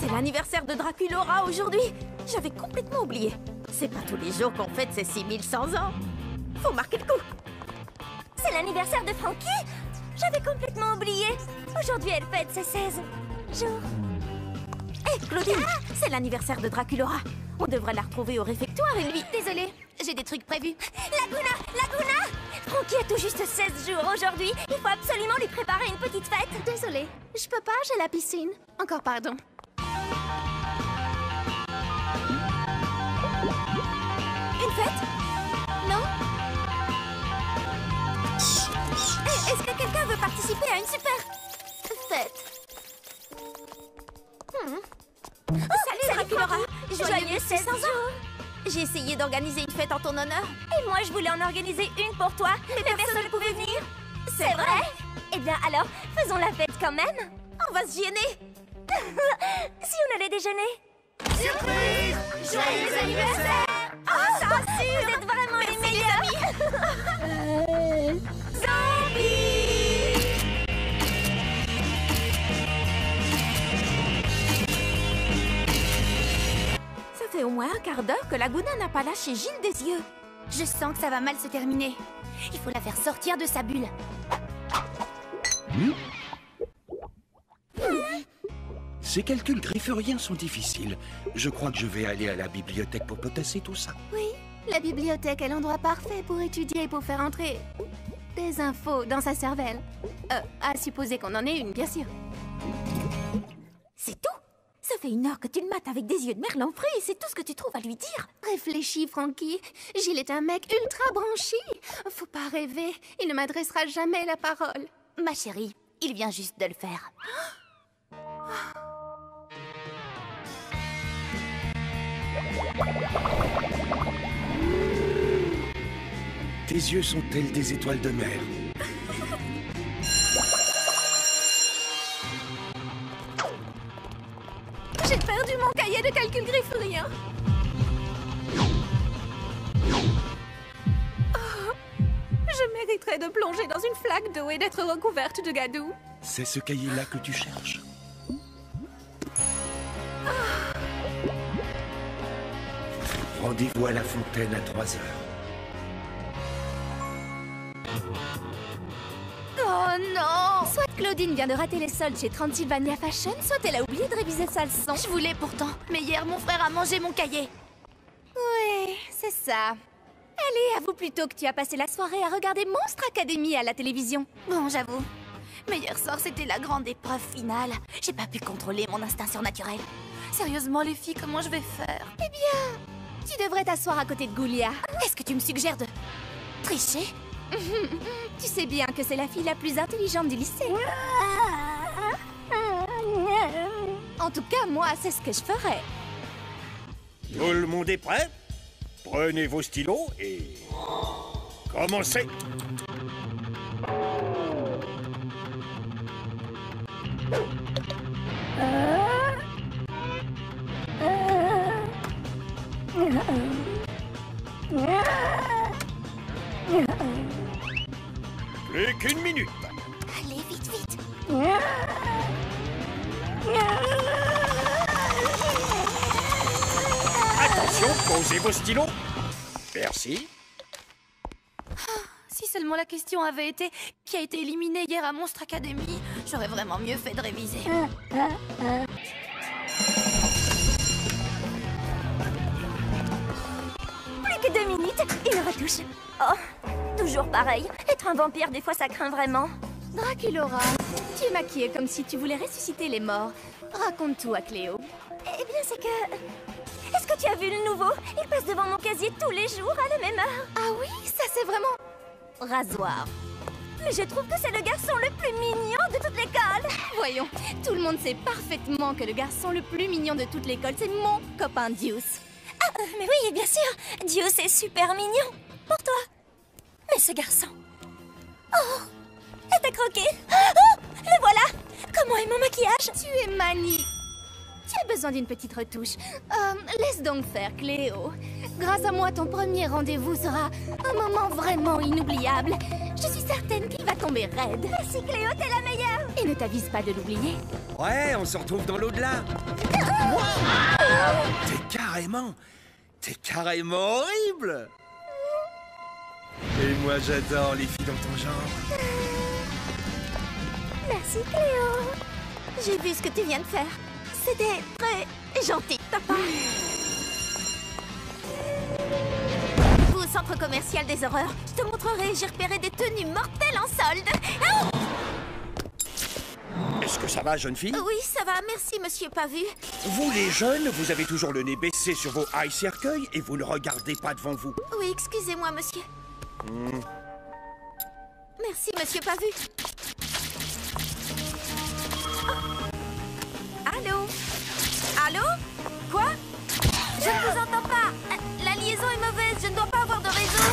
C'est l'anniversaire de Draculaura aujourd'hui. J'avais complètement oublié. C'est pas tous les jours qu'on fête ses 6100 ans. Faut marquer le coup. C'est l'anniversaire de Frankie? J'avais complètement oublié. Aujourd'hui, elle fête ses 16 jours. Hé, Claudine, c'est l'anniversaire de Draculaura. On devrait la retrouver au réfectoire et lui... Désolée, j'ai des trucs prévus. Laguna! Frankie a tout juste 16 jours aujourd'hui. Il faut absolument lui préparer une petite fête. Désolée, je peux pas, j'ai la piscine. Encore pardon. Une fête? Non? Est-ce que quelqu'un veut participer à une super fête? Salut Draculaura. Joyeux 16 jours. J'ai essayé d'organiser une fête en ton honneur. Et moi, je voulais en organiser une pour toi, mais personne ne pouvait venir. C'est vrai? Eh bien, alors, faisons la fête quand même. On va se gêner. Si on allait déjeuner. Surprise! Joyeux anniversaire! Ah, ça rassure. Vous êtes vraiment les meilleurs. Zombie! Ça fait au moins un quart d'heure que Laguna n'a pas lâché Gilles des yeux. Je sens que ça va mal se terminer. Il faut la faire sortir de sa bulle. Ces calculs grifferiens sont difficiles. Je crois que je vais aller à la bibliothèque pour potasser tout ça. Oui, la bibliothèque est l'endroit parfait pour étudier et pour faire entrer des infos dans sa cervelle. À supposer qu'on en ait une, bien sûr. C'est tout? Ça fait une heure que tu le mates avec des yeux de merlan frit et c'est tout ce que tu trouves à lui dire. Réfléchis, Frankie. Gilles est un mec ultra branché. Faut pas rêver, il ne m'adressera jamais la parole. Ma chérie, il vient juste de le faire. Tes yeux sont tels des étoiles de mer. J'ai perdu mon cahier de calcul griffurien. Je mériterais de plonger dans une flaque d'eau et d'être recouverte de gadou. C'est ce cahier-là que tu cherches. Rendez-vous à la fontaine à 3 heures. Oh non! Soit Claudine vient de rater les soldes chez Transylvania Fashion, soit elle a oublié de réviser sa leçon. Je voulais pourtant, mais hier, mon frère a mangé mon cahier. Oui, c'est ça. Allez, avoue plutôt que tu as passé la soirée à regarder Monstre Academy à la télévision. Bon, j'avoue. Mais hier soir, c'était la grande épreuve finale. J'ai pas pu contrôler mon instinct surnaturel. Sérieusement, les filles, comment je vais faire? Eh bien, tu devrais t'asseoir à côté de Goulia. Est-ce que tu me suggères de tricher? Tu sais bien que c'est la fille la plus intelligente du lycée. En tout cas, moi, c'est ce que je ferais. Tout le monde est prêt? Prenez vos stylos et... commencez! Plus qu'une minute. Allez, vite, vite. Attention, posez vos stylos. Merci. Si seulement la question avait été qui a été éliminé hier à Monstre Academy, j'aurais vraiment mieux fait de réviser. Plus que 2 minutes, une retouche. Oh, toujours pareil. Être un vampire, des fois, ça craint vraiment. Draculaura, tu es maquillée comme si tu voulais ressusciter les morts. Raconte tout à Cléo. Eh bien, c'est que... Est-ce que tu as vu le nouveau? Il passe devant mon casier tous les jours à la même heure. Ah oui, ça c'est vraiment... Rasoir. Mais je trouve que c'est le garçon le plus mignon de toute l'école. Voyons, tout le monde sait parfaitement que le garçon le plus mignon de toute l'école, c'est mon copain Deuce. Ah, mais oui, bien sûr. Deuce est super mignon. Pour toi. Mais ce garçon... Oh, elle t'a croqué. Oh, le voilà. Comment est mon maquillage? Tu es mani. Tu as besoin d'une petite retouche. Laisse donc faire, Cléo. Grâce à moi, ton premier rendez-vous sera un moment vraiment inoubliable. Je suis certaine qu'il va tomber raide. Merci Cléo, t'es la meilleure. Et ne t'avise pas de l'oublier. Ouais, on se retrouve dans l'au-delà. T'es carrément horrible. Et moi, j'adore les filles dans ton genre. Merci, Cléo. J'ai vu ce que tu viens de faire. C'était très gentil de ta part. Au centre commercial des horreurs, je te montrerai, j'ai repéré des tenues mortelles en solde. Ah! Est-ce que ça va, jeune fille? Oui, ça va, merci, monsieur Pavu. Vous, les jeunes, vous avez toujours le nez baissé sur vos high cercueils et vous ne regardez pas devant vous. Oui, excusez-moi, monsieur. Merci, monsieur Pavu. Oh. Allô? Allô? Quoi? Je ne vous entends pas. La liaison est mauvaise, je ne dois pas avoir de réseau.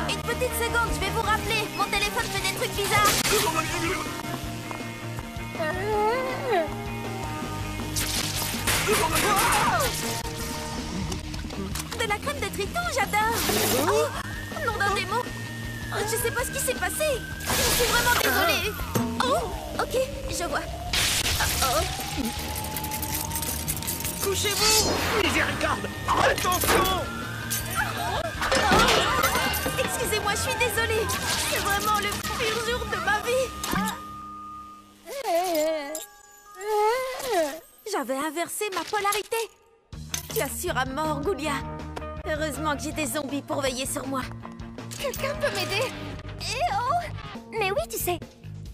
Une petite seconde, je vais vous rappeler. Mon téléphone fait des trucs bizarres. De la crème de triton, j'adore. Oh, nom d'un démon. Je sais pas ce qui s'est passé. Je suis vraiment désolée. Oh, ok, je vois. Couchez-vous! Miséricorde! Attention! Excusez-moi, je suis désolée. C'est vraiment le pire jour de ma vie. J'avais inversé ma polarité. Tu assures à mort, Goulia. Heureusement que j'ai des zombies pour veiller sur moi. Quelqu'un peut m'aider? Mais oui, tu sais,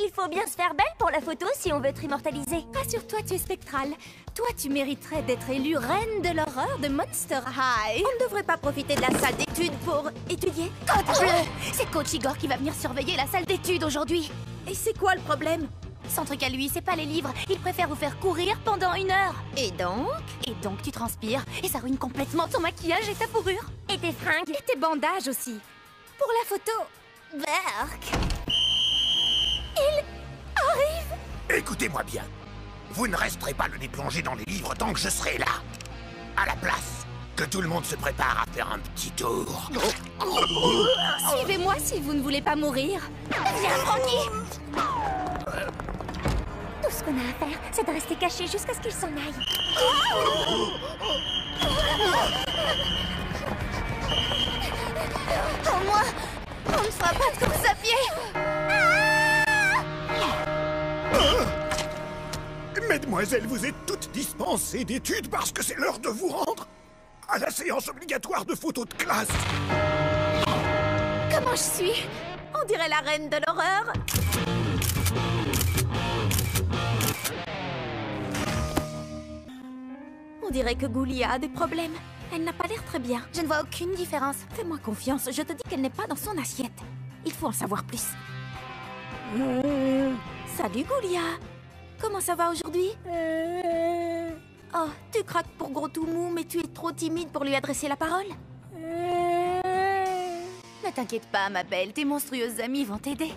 il faut bien se faire belle pour la photo si on veut être immortalisé. Rassure-toi, tu es spectrale. Toi, tu mériterais d'être élue reine de l'horreur de Monster High. On ne devrait pas profiter de la salle d'études pour étudier. Côte bleue! C'est Coach Igor qui va venir surveiller la salle d'études aujourd'hui. Et c'est quoi le problème? Son truc à lui, c'est pas les livres. Il préfère vous faire courir pendant 1 heure. Et donc? Et donc, tu transpires et ça ruine complètement ton maquillage et ta fourrure. Et tes fringues. Et tes bandages aussi. Pour la photo, Berk. Il arrive! Écoutez-moi bien. Vous ne resterez pas le nez plongé dans les livres tant que je serai là. À la place, que tout le monde se prépare à faire un petit tour. Suivez-moi si vous ne voulez pas mourir. Viens, Frankie! Tout ce qu'on a à faire, c'est de rester caché jusqu'à ce qu'il s'en aille. Au moins, on ne fera pas de course à pied. Mesdemoiselles, vous êtes toutes dispensées d'études parce que c'est l'heure de vous rendre à la séance obligatoire de photos de classe. Comment je suis? On dirait la reine de l'horreur. On dirait que Goulia a des problèmes. Elle n'a pas l'air très bien. Je ne vois aucune différence. Fais-moi confiance, je te dis qu'elle n'est pas dans son assiette. Il faut en savoir plus. Salut Goulia. Comment ça va aujourd'hui? Oh, tu craques pour Gros tout mou, mais tu es trop timide pour lui adresser la parole. Ne t'inquiète pas, ma belle, tes monstrueuses amies vont t'aider.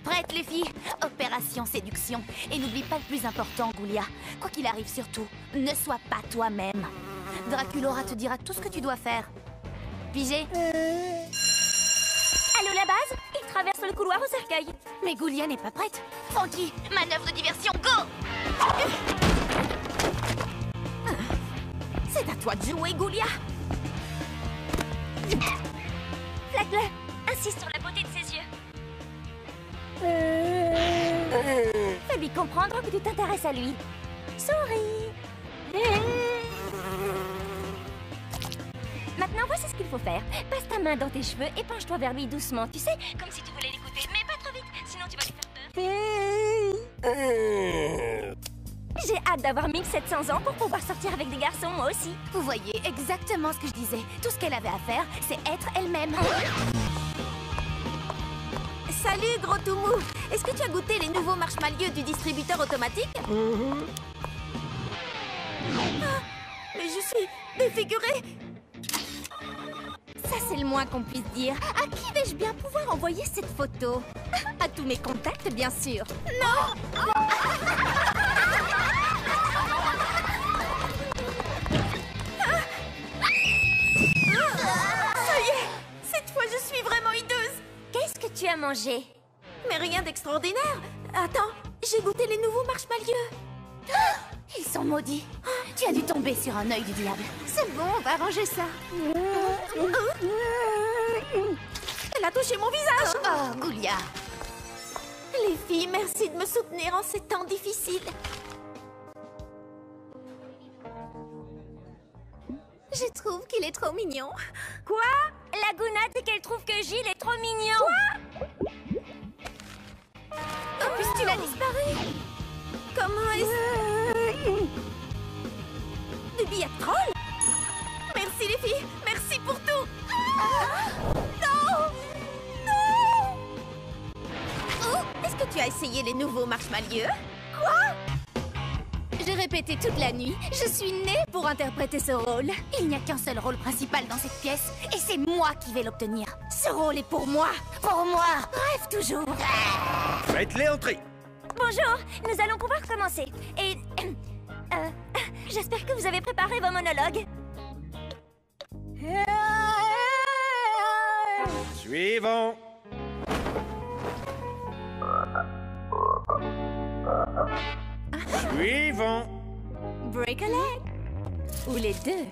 Prête, les filles? Opération séduction. Et n'oublie pas le plus important, Goulia. Quoi qu'il arrive surtout, ne sois pas toi-même. Draculora te dira tout ce que tu dois faire. Pigé? Allô, la base? Il traverse le couloir au cercueil. Mais Goulia n'est pas prête. Frankie, manœuvre de diversion, go! C'est à toi de jouer, Goulia. Flaque-le. Insiste sur la beauté de ses yeux. Fais-lui comprendre que tu t'intéresses à lui. Souris. Maintenant, voici ce qu'il faut faire. Passe ta main dans tes cheveux et penche-toi vers lui doucement, tu sais, comme si tu voulais l'écouter, mais pas trop vite, sinon tu vas lui faire peur. J'ai hâte d'avoir 1700 ans pour pouvoir sortir avec des garçons, moi aussi. Vous voyez exactement ce que je disais. Tout ce qu'elle avait à faire, c'est être elle-même. Salut, Gros tout mou. Est-ce que tu as goûté les nouveaux marshmallows du distributeur automatique? Ah, mais je suis défigurée. Ça, c'est le moins qu'on puisse dire. À qui vais-je bien pouvoir envoyer cette photo? À tous mes contacts, bien sûr. Non! Ça y est! Cette fois, je suis vraiment hideuse! Qu'est-ce que tu as mangé? Mais rien d'extraordinaire. Attends, j'ai goûté les nouveaux marshmallows. Ils sont maudits. Tu as dû tomber sur un œil du diable. C'est bon, on va ranger ça. Elle a touché mon visage. Oh, Goulia. Les filles, merci de me soutenir en ces temps difficiles. Je trouve qu'il est trop mignon. Quoi? Laguna dit qu'elle trouve que Gilles est trop mignon. Quoi? En plus, tu l'as disparu. Comment est-ce... Des billets de troll? Merci les filles, merci pour tout. Non! Non! Oh, est-ce que tu as essayé les nouveaux marshmallows? Quoi? J'ai répété toute la nuit. Je suis née pour interpréter ce rôle. Il n'y a qu'un seul rôle principal dans cette pièce, et c'est moi qui vais l'obtenir. Ce rôle est pour moi. Pour moi. Rêve toujours. Faites-les entrer. Bonjour, nous allons pouvoir commencer. Et... j'espère que vous avez préparé vos monologues. Suivant. Suivant. Break a leg. Ou les deux.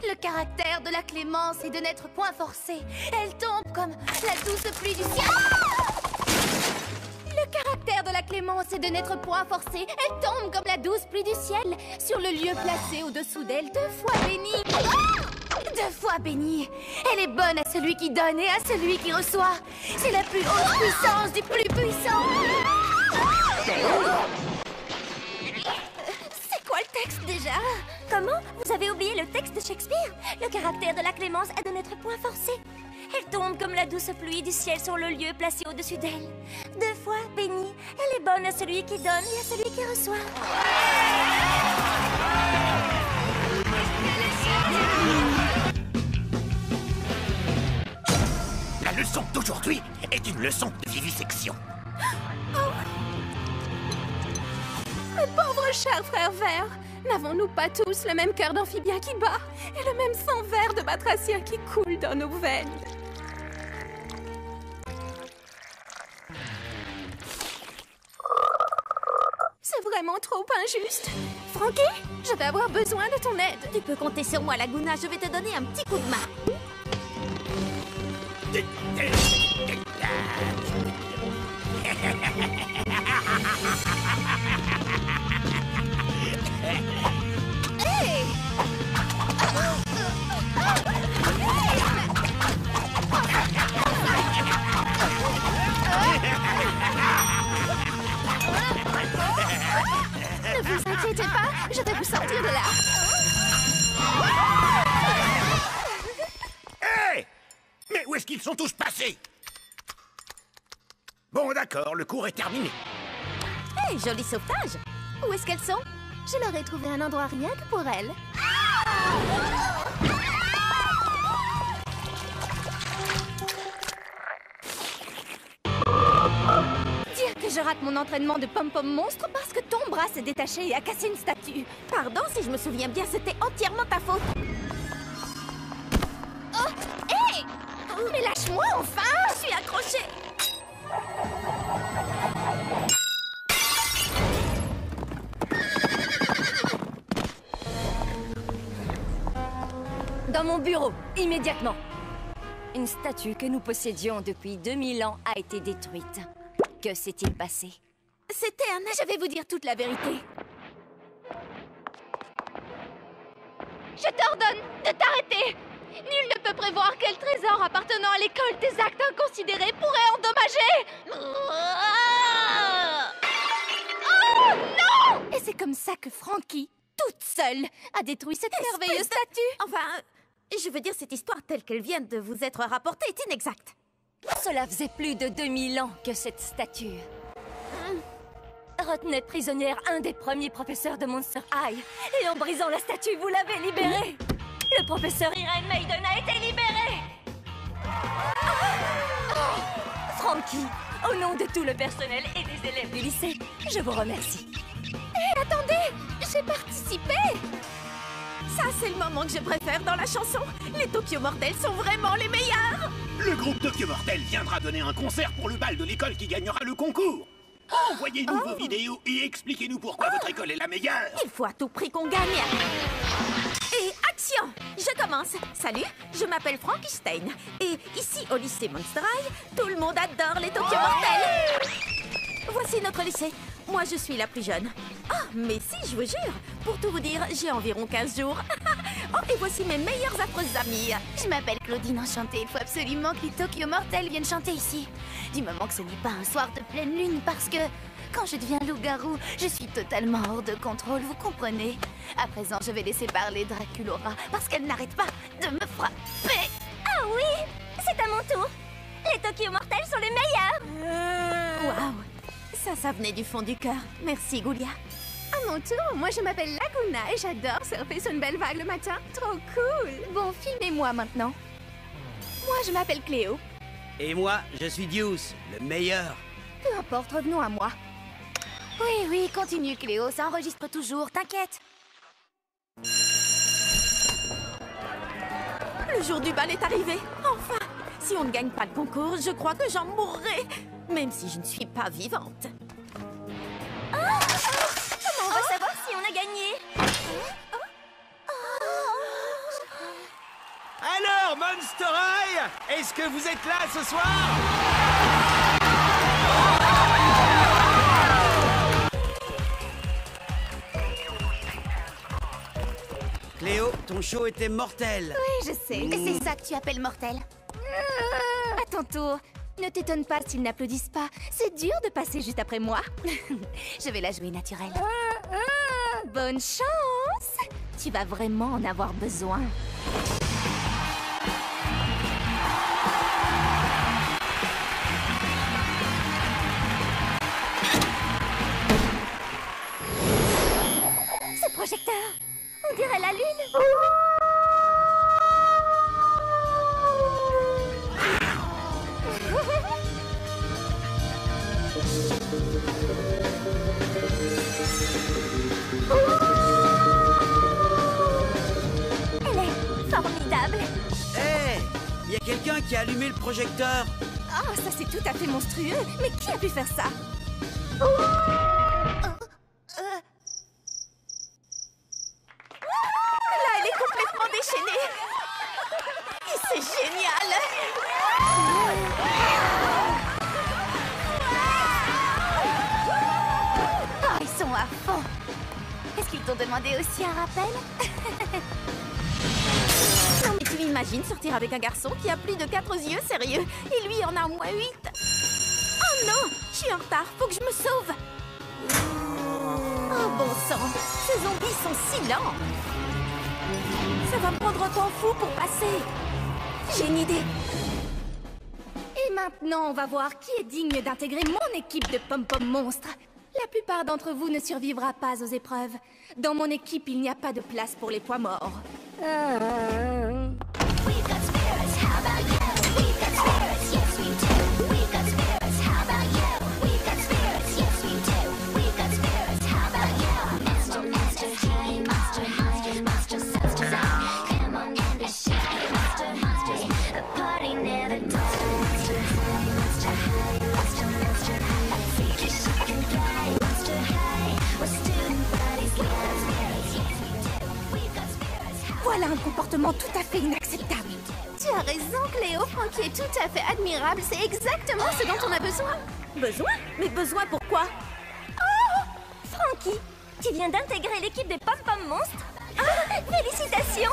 Le caractère de la clémence est de n'être point forcé. Elle tombe comme la douce pluie du ciel. Le caractère de la clémence est de n'être point forcé. Elle tombe comme la douce pluie du ciel sur le lieu placé au-dessous d'elle, 2 fois bénie. 2 fois bénie. Elle est bonne à celui qui donne et à celui qui reçoit. C'est la plus haute puissance du plus puissant. C'est quoi le texte déjà? Comment? Vous avez oublié le texte de Shakespeare? Le caractère de la clémence est de n'être point forcé. Elle tombe comme la douce pluie du ciel sur le lieu placé au-dessus d'elle. 2 fois bénie. Elle est bonne à celui qui donne et à celui qui reçoit. La leçon d'aujourd'hui est une leçon de vivisection. Mes pauvres chers frères verts, n'avons-nous pas tous le même cœur d'amphibien qui bat et le même sang vert de batracien qui coule dans nos veines? C'est vraiment trop injuste. Frankie, je vais avoir besoin de ton aide. Tu peux compter sur moi, Laguna. Je vais te donner un petit coup de main. Hey! Ne vous inquiétez pas, je vais vous sortir de là. Hé! Mais où est-ce qu'ils sont tous passés? Bon, d'accord, le cours est terminé. Hey, joli sauvetage! Où est-ce qu'elles sont? Je leur ai trouvé un endroit rien que pour elles. Dire que je rate mon entraînement de pom-pom monstre parce que ton bras s'est détaché et a cassé une statue. Pardon, si je me souviens bien, c'était entièrement ta faute. Oh! Hé! Mais lâche-moi enfin! Je suis accrochée! Dans mon bureau, immédiatement. Une statue que nous possédions depuis 2000 ans a été détruite. Que s'est-il passé? C'était un... Je vais vous dire toute la vérité. Je t'ordonne de t'arrêter! Nul ne peut prévoir quel trésor appartenant à l'école des actes inconsidérés pourrait endommager! Oh non! Et c'est comme ça que Frankie, toute seule, a détruit cette merveilleuse statue. Enfin, je veux dire, cette histoire telle qu'elle vient de vous être rapportée est inexacte. Cela faisait plus de 2000 ans que cette statue retenait prisonnière un des premiers professeurs de Monster High. Et en brisant la statue, vous l'avez libérée. Le professeur Irene Maiden a été libéré. Frankie, au nom de tout le personnel et des élèves du lycée, je vous remercie. Hé, attendez! J'ai participé! Ça, c'est le moment que je préfère dans la chanson. Les Tokyo Mortels sont vraiment les meilleurs! Le groupe Tokyo Mortel viendra donner un concert pour le bal de l'école qui gagnera le concours. Envoyez-nous vos vidéos et expliquez-nous pourquoi votre école est la meilleure. Il faut à tout prix qu'on gagne. Et action! Je commence. Salut, je m'appelle Frankenstein. Et ici, au lycée Monster High, tout le monde adore les Tokyo Mortels. Voici notre lycée. Moi, je suis la plus jeune. Ah, mais si, je vous jure. Pour tout vous dire, j'ai environ 15 jours. Oh, et voici mes meilleures affreuses amies. Je m'appelle Claudine Enchantée. Il faut absolument que les Tokyo Mortels viennent chanter ici. Du moment que ce n'est pas un soir de pleine lune, parce que quand je deviens loup-garou, je suis totalement hors de contrôle, vous comprenez? À présent, je vais laisser parler Draculora, parce qu'elle n'arrête pas de me frapper. Ah oui, c'est à mon tour. Les Tokyo Mortels sont les meilleurs. Waouh! Ça venait du fond du cœur. Merci, Goulia. À mon tour, moi je m'appelle Laguna et j'adore surfer sur une belle vague le matin. Trop cool! Bon, filmez-moi maintenant. Moi, je m'appelle Cléo. Et moi, je suis Deuce, le meilleur. Peu importe, revenons à moi. Oui, oui, continue, Cléo, ça enregistre toujours, t'inquiète. Le jour du bal est arrivé. Enfin! Si on ne gagne pas le concours, je crois que j'en mourrai. Même si je ne suis pas vivante. Comment on va savoir si on a gagné? Alors, Monster High, est-ce que vous êtes là ce soir? Cléo, ton show était mortel. Oui, je sais. Et c'est ça que tu appelles mortel? À ton tour. Ne t'étonne pas s'ils n'applaudissent pas. C'est dur de passer juste après moi. Je vais la jouer naturelle. Bonne chance! Tu vas vraiment en avoir besoin. Ce projecteur, on dirait la lune. Elle est formidable. Hé, y a quelqu'un qui a allumé le projecteur. Ah, ça c'est tout à fait monstrueux. Mais qui a pu faire ça? Là, elle est complètement déchaînée. Et c'est génial. Oh, ils sont à fond. Est-ce qu'ils t'ont demandé aussi un rappel? Non, mais tu imagines sortir avec un garçon qui a plus de 4 yeux, sérieux? Et lui en a au moins 8. Oh non, je suis en retard, faut que je me sauve. Oh bon sang, ces zombies sont si lents. Ça va me prendre un temps fou pour passer. J'ai une idée. Et maintenant, on va voir qui est digne d'intégrer mon équipe de pom-pom monstres. La plupart d'entre vous ne survivra pas aux épreuves. Dans mon équipe, il n'y a pas de place pour les poids morts. Voilà un comportement tout à fait inacceptable. Tu as raison, Cléo. Frankie est tout à fait admirable. C'est exactement ce dont on a besoin. Besoin? Mais besoin pourquoi? Frankie, tu viens d'intégrer l'équipe des pom-pom monstres. Ah, félicitations.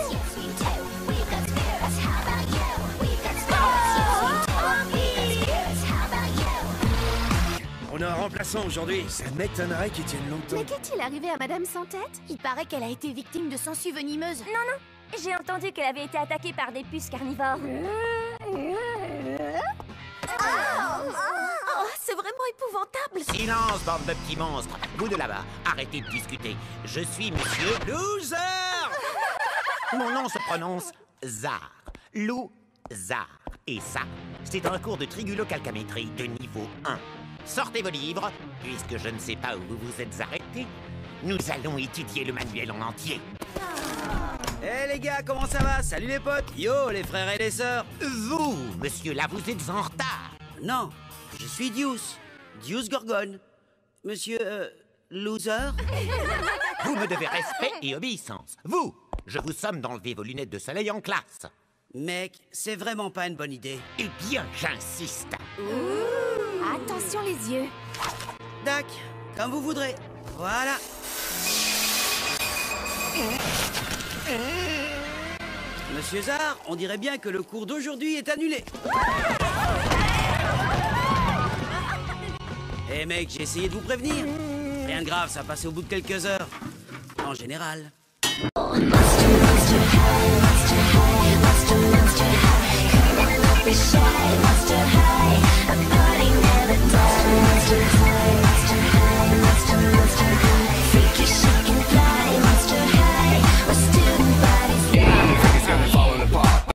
On a un remplaçant aujourd'hui. Ça m'étonnerait qu'il tienne longtemps. Mais qu'est-il arrivé à Madame Sans Tête? Il paraît qu'elle a été victime de sangsues venimeuses. Non, non, j'ai entendu qu'elle avait été attaquée par des puces carnivores. Oh, c'est vraiment épouvantable. Silence, bande de petits monstres. Vous de là-bas, arrêtez de discuter. Je suis Monsieur Loser. Mon nom se prononce Zar. Lou-Zar. Et ça, c'est un cours de trigulocalcamétrie de niveau 1. Sortez vos livres, puisque je ne sais pas où vous vous êtes arrêtés. Nous allons étudier le manuel en entier. Eh les gars, comment ça va? Salut les potes. Yo les frères et les sœurs. Vous, monsieur là, vous êtes en retard. Non, je suis Deuce. Deuce Gorgone. Monsieur... Loser? Vous me devez respect et obéissance. Vous, je vous somme d'enlever vos lunettes de soleil en classe. Mec, c'est vraiment pas une bonne idée. Eh bien, j'insiste. Attention les yeux. Dac, comme vous voudrez. Voilà. Monsieur Zar, on dirait bien que le cours d'aujourd'hui est annulé. Eh mec, j'ai essayé de vous prévenir. Rien de grave, ça passe au bout de quelques heures. En général. Monster, monster, monster, monster, monster.